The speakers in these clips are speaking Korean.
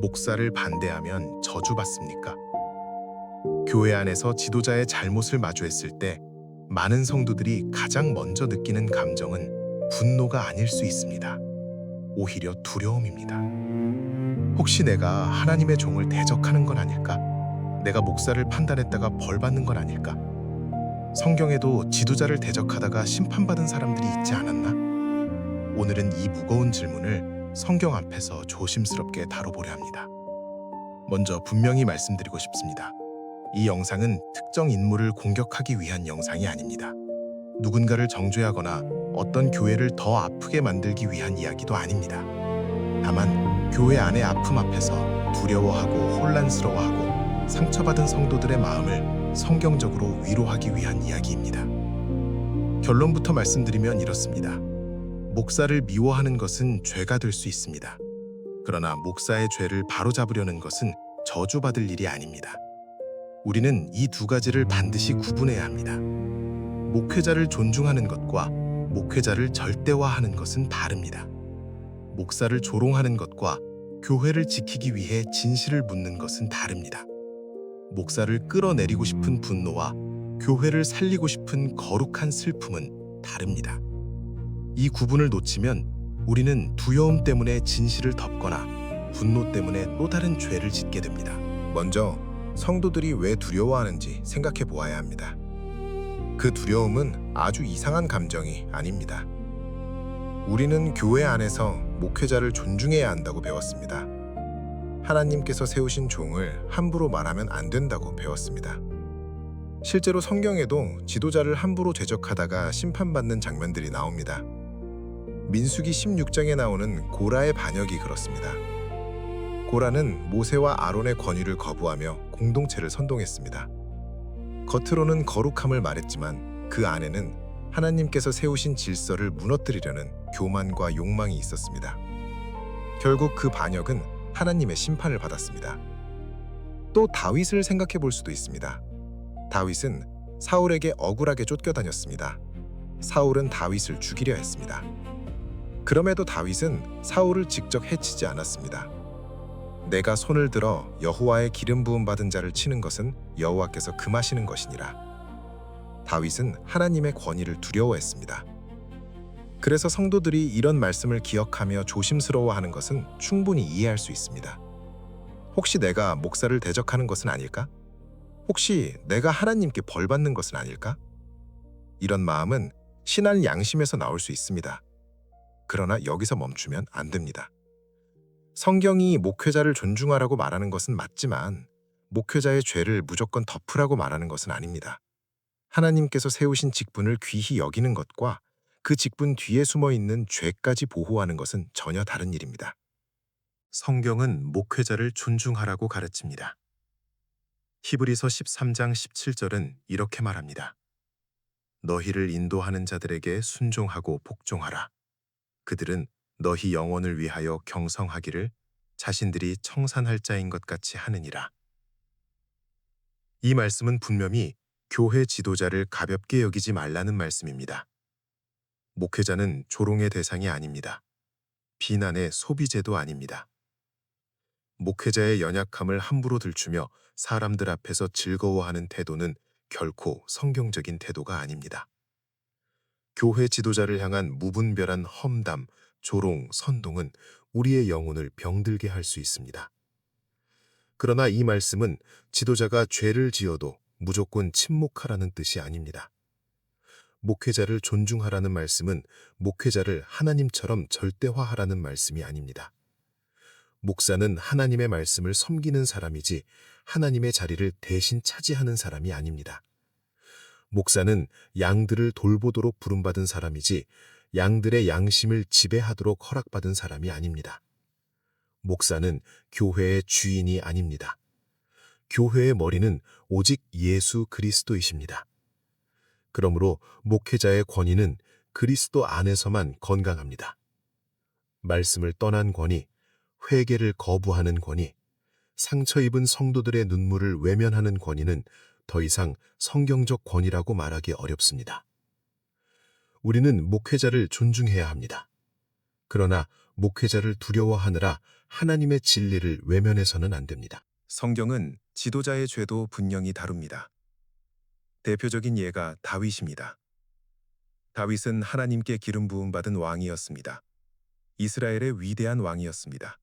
목사를 반대하면 저주받습니까? 교회 안에서 지도자의 잘못을 마주했을 때 많은 성도들이 가장 먼저 느끼는 감정은 분노가 아닐 수 있습니다. 오히려 두려움입니다. 혹시 내가 하나님의 종을 대적하는 건 아닐까? 내가 목사를 판단했다가 벌 받는 건 아닐까? 성경에도 지도자를 대적하다가 심판받은 사람들이 있지 않았나? 오늘은 이 무거운 질문을 성경 앞에서 조심스럽게 다뤄보려 합니다. 먼저 분명히 말씀드리고 싶습니다. 이 영상은 특정 인물을 공격하기 위한 영상이 아닙니다. 누군가를 정죄하거나 어떤 교회를 더 아프게 만들기 위한 이야기도 아닙니다. 다만 교회 안의 아픔 앞에서 두려워하고 혼란스러워하고 상처받은 성도들의 마음을 성경적으로 위로하기 위한 이야기입니다. 결론부터 말씀드리면 이렇습니다. 목사를 미워하는 것은 죄가 될 수 있습니다. 그러나 목사의 죄를 바로잡으려는 것은 저주받을 일이 아닙니다. 우리는 이 두 가지를 반드시 구분해야 합니다. 목회자를 존중하는 것과 목회자를 절대화하는 것은 다릅니다. 목사를 조롱하는 것과 교회를 지키기 위해 진실을 묻는 것은 다릅니다. 목사를 끌어내리고 싶은 분노와 교회를 살리고 싶은 거룩한 슬픔은 다릅니다. 이 구분을 놓치면 우리는 두려움 때문에 진실을 덮거나 분노 때문에 또 다른 죄를 짓게 됩니다. 먼저 성도들이 왜 두려워하는지 생각해 보아야 합니다. 그 두려움은 아주 이상한 감정이 아닙니다. 우리는 교회 안에서 목회자를 존중해야 한다고 배웠습니다. 하나님께서 세우신 종을 함부로 말하면 안 된다고 배웠습니다. 실제로 성경에도 지도자를 함부로 대적하다가 심판받는 장면들이 나옵니다. 민수기 16장에 나오는 고라의 반역이 그렇습니다. 고라는 모세와 아론의 권위를 거부하며 공동체를 선동했습니다. 겉으로는 거룩함을 말했지만 그 안에는 하나님께서 세우신 질서를 무너뜨리려는 교만과 욕망이 있었습니다. 결국 그 반역은 하나님의 심판을 받았습니다. 또 다윗을 생각해 볼 수도 있습니다. 다윗은 사울에게 억울하게 쫓겨다녔습니다. 사울은 다윗을 죽이려 했습니다. 그럼에도 다윗은 사울을 직접 해치지 않았습니다. 내가 손을 들어 여호와의 기름 부음 받은 자를 치는 것은 여호와께서 금하시는 것이니라. 다윗은 하나님의 권위를 두려워했습니다. 그래서 성도들이 이런 말씀을 기억하며 조심스러워하는 것은 충분히 이해할 수 있습니다. 혹시 내가 목사를 대적하는 것은 아닐까? 혹시 내가 하나님께 벌 받는 것은 아닐까? 이런 마음은 신한 양심에서 나올 수 있습니다. 그러나 여기서 멈추면 안 됩니다. 성경이 목회자를 존중하라고 말하는 것은 맞지만 목회자의 죄를 무조건 덮으라고 말하는 것은 아닙니다. 하나님께서 세우신 직분을 귀히 여기는 것과 그 직분 뒤에 숨어 있는 죄까지 보호하는 것은 전혀 다른 일입니다. 성경은 목회자를 존중하라고 가르칩니다. 히브리서 13장 17절은 이렇게 말합니다. 너희를 인도하는 자들에게 순종하고 복종하라. 그들은 너희 영혼을 위하여 경성하기를 자신들이 청산할 자인 것 같이 하느니라. 이 말씀은 분명히 교회 지도자를 가볍게 여기지 말라는 말씀입니다. 목회자는 조롱의 대상이 아닙니다. 비난의 소비재도 아닙니다. 목회자의 연약함을 함부로 들추며 사람들 앞에서 즐거워하는 태도는 결코 성경적인 태도가 아닙니다. 교회 지도자를 향한 무분별한 험담, 조롱, 선동은 우리의 영혼을 병들게 할 수 있습니다. 그러나 이 말씀은 지도자가 죄를 지어도 무조건 침묵하라는 뜻이 아닙니다. 목회자를 존중하라는 말씀은 목회자를 하나님처럼 절대화하라는 말씀이 아닙니다. 목사는 하나님의 말씀을 섬기는 사람이지 하나님의 자리를 대신 차지하는 사람이 아닙니다. 목사는 양들을 돌보도록 부름받은 사람이지 양들의 양심을 지배하도록 허락받은 사람이 아닙니다. 목사는 교회의 주인이 아닙니다. 교회의 머리는 오직 예수 그리스도이십니다. 그러므로 목회자의 권위는 그리스도 안에서만 건강합니다. 말씀을 떠난 권위, 회개를 거부하는 권위, 상처 입은 성도들의 눈물을 외면하는 권위는 더 이상 성경적 권위라고 말하기 어렵습니다. 우리는 목회자를 존중해야 합니다. 그러나 목회자를 두려워하느라 하나님의 진리를 외면해서는 안 됩니다. 성경은 지도자의 죄도 분명히 다룹니다. 대표적인 예가 다윗입니다. 다윗은 하나님께 기름 부음 받은 왕이었습니다. 이스라엘의 위대한 왕이었습니다.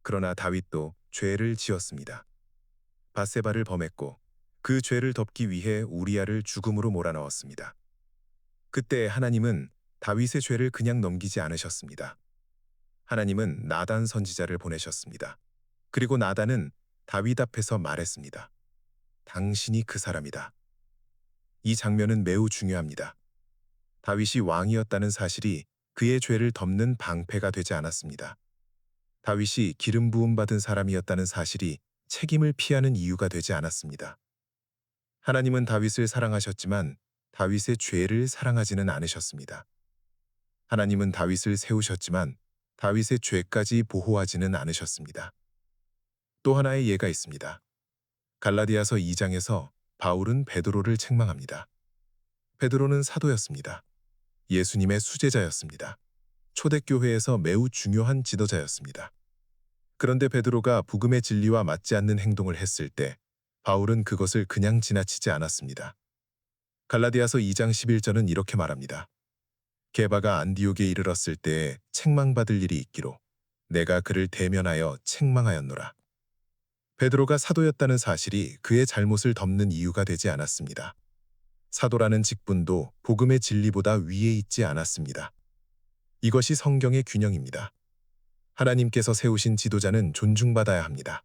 그러나 다윗도 죄를 지었습니다. 밧세바를 범했고 그 죄를 덮기 위해 우리아를 죽음으로 몰아넣었습니다. 그때 하나님은 다윗의 죄를 그냥 넘기지 않으셨습니다. 하나님은 나단 선지자를 보내셨습니다. 그리고 나단은 다윗 앞에서 말했습니다. 당신이 그 사람이다. 이 장면은 매우 중요합니다. 다윗이 왕이었다는 사실이 그의 죄를 덮는 방패가 되지 않았습니다. 다윗이 기름 부음 받은 사람이었다는 사실이 책임을 피하는 이유가 되지 않았습니다. 하나님은 다윗을 사랑하셨지만 다윗의 죄를 사랑하지는 않으셨습니다. 하나님은 다윗을 세우셨지만 다윗의 죄까지 보호하지는 않으셨습니다. 또 하나의 예가 있습니다. 갈라디아서 2장에서 바울은 베드로를 책망합니다. 베드로는 사도였습니다. 예수님의 수제자였습니다. 초대교회에서 매우 중요한 지도자였습니다. 그런데 베드로가 복음의 진리와 맞지 않는 행동을 했을 때 바울은 그것을 그냥 지나치지 않았습니다. 갈라디아서 2장 11절은 이렇게 말합니다. 게바가 안디옥에 이르렀을 때에 책망받을 일이 있기로 내가 그를 대면하여 책망하였노라. 베드로가 사도였다는 사실이 그의 잘못을 덮는 이유가 되지 않았습니다. 사도라는 직분도 복음의 진리보다 위에 있지 않았습니다. 이것이 성경의 균형입니다. 하나님께서 세우신 지도자는 존중받아야 합니다.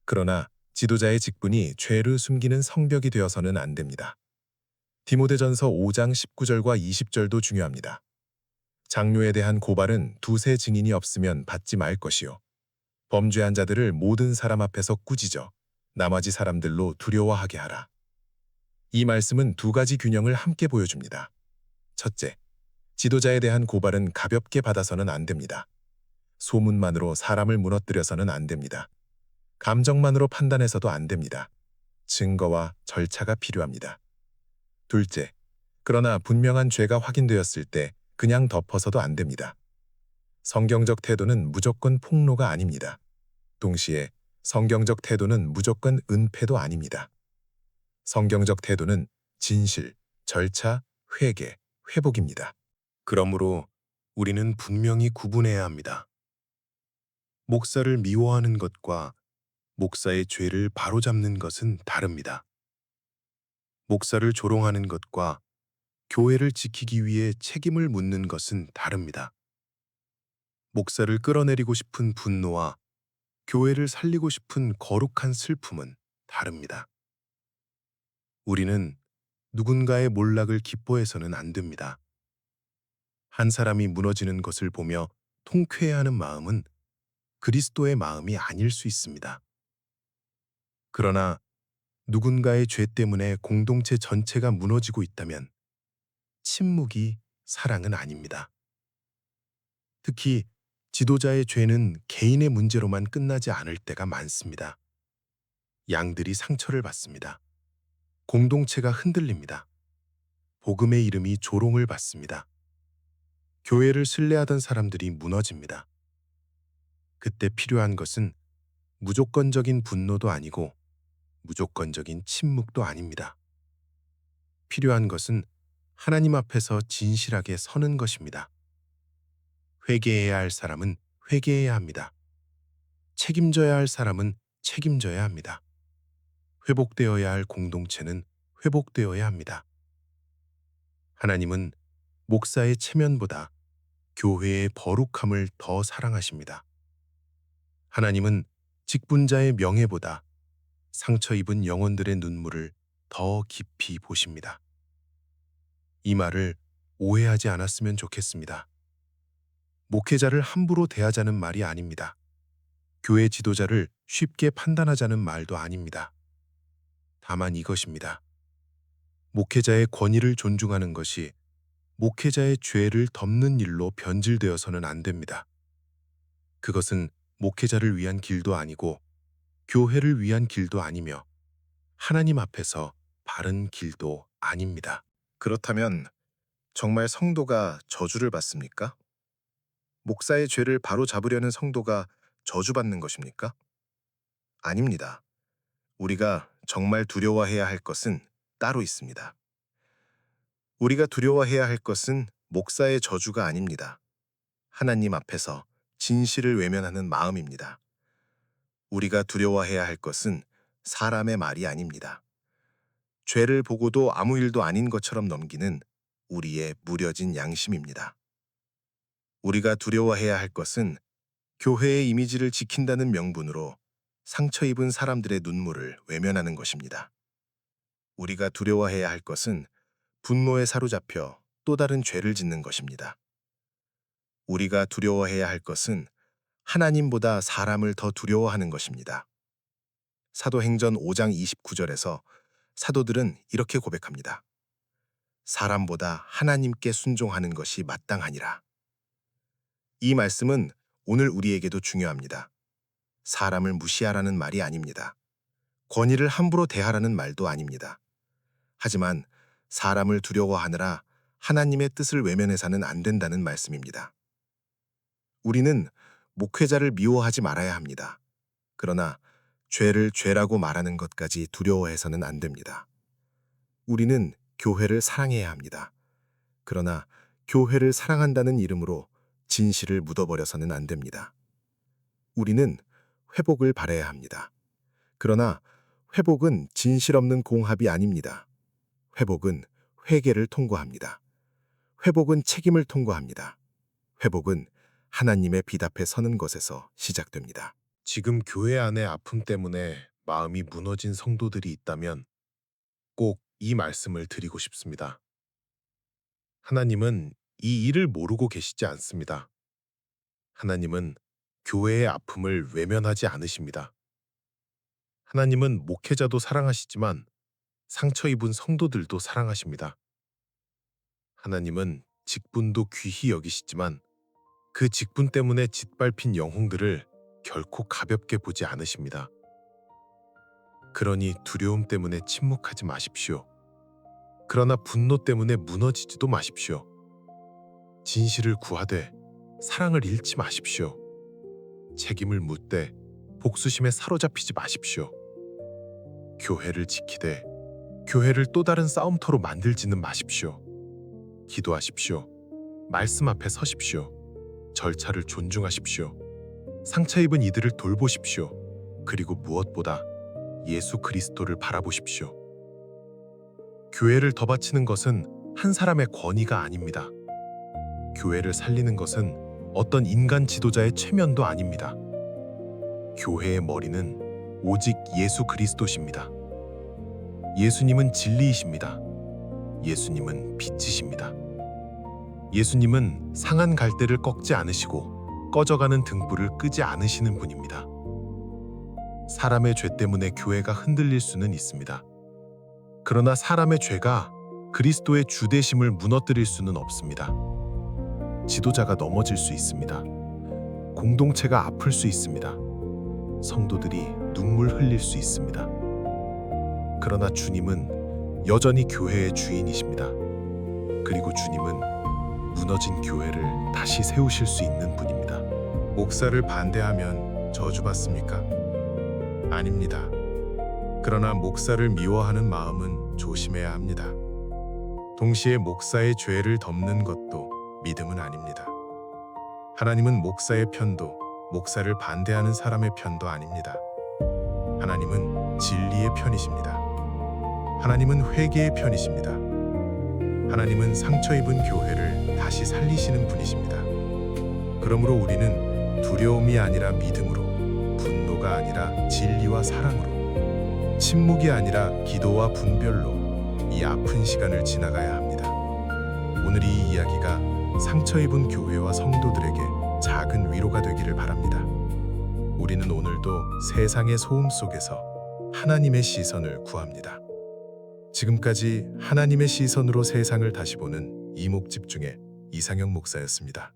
그러나 지도자의 직분이 죄를 숨기는 성벽이 되어서는 안 됩니다. 디모데전서 5장 19절과 20절도 중요합니다. 장로에 대한 고발은 두세 증인이 없으면 받지 말 것이요. 범죄한 자들을 모든 사람 앞에서 꾸짖어 나머지 사람들로 두려워하게 하라. 이 말씀은 두 가지 균형을 함께 보여줍니다. 첫째, 지도자에 대한 고발은 가볍게 받아서는 안 됩니다. 소문만으로 사람을 무너뜨려서는 안 됩니다. 감정만으로 판단해서도 안 됩니다. 증거와 절차가 필요합니다. 둘째, 그러나 분명한 죄가 확인되었을 때 그냥 덮어서도 안 됩니다. 성경적 태도는 무조건 폭로가 아닙니다. 동시에 성경적 태도는 무조건 은폐도 아닙니다. 성경적 태도는 진실, 절차, 회개, 회복입니다. 그러므로 우리는 분명히 구분해야 합니다. 목사를 미워하는 것과 목사의 죄를 바로잡는 것은 다릅니다. 목사를 조롱하는 것과 교회를 지키기 위해 책임을 묻는 것은 다릅니다. 목사를 끌어내리고 싶은 분노와 교회를 살리고 싶은 거룩한 슬픔은 다릅니다. 우리는 누군가의 몰락을 기뻐해서는 안 됩니다. 한 사람이 무너지는 것을 보며 통쾌해하는 마음은 그리스도의 마음이 아닐 수 있습니다. 그러나 누군가의 죄 때문에 공동체 전체가 무너지고 있다면 침묵이 사랑은 아닙니다. 특히 지도자의 죄는 개인의 문제로만 끝나지 않을 때가 많습니다. 양들이 상처를 받습니다. 공동체가 흔들립니다. 복음의 이름이 조롱을 받습니다. 교회를 신뢰하던 사람들이 무너집니다. 그때 필요한 것은 무조건적인 분노도 아니고 무조건적인 침묵도 아닙니다. 필요한 것은 하나님 앞에서 진실하게 서는 것입니다. 회개해야 할 사람은 회개해야 합니다. 책임져야 할 사람은 책임져야 합니다. 회복되어야 할 공동체는 회복되어야 합니다. 하나님은 목사의 체면보다 교회의 거룩함을 더 사랑하십니다. 하나님은 직분자의 명예보다 상처 입은 영혼들의 눈물을 더 깊이 보십니다. 이 말을 오해하지 않았으면 좋겠습니다. 목회자를 함부로 대하자는 말이 아닙니다. 교회 지도자를 쉽게 판단하자는 말도 아닙니다. 다만 이것입니다. 목회자의 권위를 존중하는 것이 목회자의 죄를 덮는 일로 변질되어서는 안 됩니다. 그것은 목회자를 위한 길도 아니고 교회를 위한 길도 아니며 하나님 앞에서 바른 길도 아닙니다. 그렇다면 정말 성도가 저주를 받습니까? 목사의 죄를 바로잡으려는 성도가 저주받는 것입니까? 아닙니다. 우리가 정말 두려워해야 할 것은 따로 있습니다. 우리가 두려워해야 할 것은 목사의 저주가 아닙니다. 하나님 앞에서 진실을 외면하는 마음입니다. 우리가 두려워해야 할 것은 사람의 말이 아닙니다. 죄를 보고도 아무 일도 아닌 것처럼 넘기는 우리의 무뎌진 양심입니다. 우리가 두려워해야 할 것은 교회의 이미지를 지킨다는 명분으로 상처 입은 사람들의 눈물을 외면하는 것입니다. 우리가 두려워해야 할 것은 분노에 사로잡혀 또 다른 죄를 짓는 것입니다. 우리가 두려워해야 할 것은 하나님보다 사람을 더 두려워하는 것입니다. 사도행전 5장 29절에서 사도들은 이렇게 고백합니다. 사람보다 하나님께 순종하는 것이 마땅하니라. 이 말씀은 오늘 우리에게도 중요합니다. 사람을 무시하라는 말이 아닙니다. 권위를 함부로 대하라는 말도 아닙니다. 하지만 사람을 두려워하느라 하나님의 뜻을 외면해서는 안 된다는 말씀입니다. 우리는 목회자를 미워하지 말아야 합니다. 그러나 죄를 죄라고 말하는 것까지 두려워해서는 안 됩니다. 우리는 교회를 사랑해야 합니다. 그러나 교회를 사랑한다는 이름으로 진실을 묻어버려서는 안 됩니다. 우리는 회복을 바라야 합니다. 그러나 회복은 진실 없는 공합이 아닙니다. 회복은 회개를 통과합니다. 회복은 책임을 통과합니다. 회복은 하나님의 빛 앞에 서는 것에서 시작됩니다. 지금 교회 안의 아픔 때문에 마음이 무너진 성도들이 있다면 꼭 이 말씀을 드리고 싶습니다. 하나님은 이 일을 모르고 계시지 않습니다. 하나님은 교회의 아픔을 외면하지 않으십니다. 하나님은 목회자도 사랑하시지만 상처 입은 성도들도 사랑하십니다. 하나님은 직분도 귀히 여기시지만 그 직분 때문에 짓밟힌 영혼들을 결코 가볍게 보지 않으십니다. 그러니 두려움 때문에 침묵하지 마십시오. 그러나 분노 때문에 무너지지도 마십시오. 진실을 구하되 사랑을 잃지 마십시오. 책임을 묻되 복수심에 사로잡히지 마십시오. 교회를 지키되 교회를 또 다른 싸움터로 만들지는 마십시오. 기도하십시오. 말씀 앞에 서십시오. 절차를 존중하십시오. 상처 입은 이들을 돌보십시오. 그리고 무엇보다 예수 그리스도를 바라보십시오. 교회를 더 바치는 것은 한 사람의 권위가 아닙니다. 교회를 살리는 것은 어떤 인간 지도자의 체면도 아닙니다. 교회의 머리는 오직 예수 그리스도십니다. 예수님은 진리이십니다. 예수님은 빛이십니다. 예수님은 상한 갈대를 꺾지 않으시고 꺼져가는 등불을 끄지 않으시는 분입니다. 사람의 죄 때문에 교회가 흔들릴 수는 있습니다. 그러나 사람의 죄가 그리스도의 주되심을 무너뜨릴 수는 없습니다. 지도자가 넘어질 수 있습니다. 공동체가 아플 수 있습니다. 성도들이 눈물 흘릴 수 있습니다. 그러나 주님은 여전히 교회의 주인이십니다. 그리고 주님은 무너진 교회를 다시 세우실 수 있는 분입니다. 목사를 반대하면 저주받습니까? 아닙니다. 그러나 목사를 미워하는 마음은 조심해야 합니다. 동시에 목사의 죄를 덮는 것도 믿음은 아닙니다. 하나님은 목사의 편도 목사를 반대하는 사람의 편도 아닙니다. 하나님은 진리의 편이십니다. 하나님은 회개의 편이십니다. 하나님은 상처 입은 교회를 다시 살리시는 분이십니다. 그러므로 우리는 두려움이 아니라 믿음으로, 분노가 아니라 진리와 사랑으로, 침묵이 아니라 기도와 분별로 이 아픈 시간을 지나가야 합니다. 오늘 이 이야기가 상처 입은 교회와 성도들에게 작은 위로가 되기를 바랍니다. 우리는 오늘도 세상의 소음 속에서 하나님의 시선을 구합니다. 지금까지 하나님의 시선으로 세상을 다시 보는 이목집중의 이상영 목사였습니다.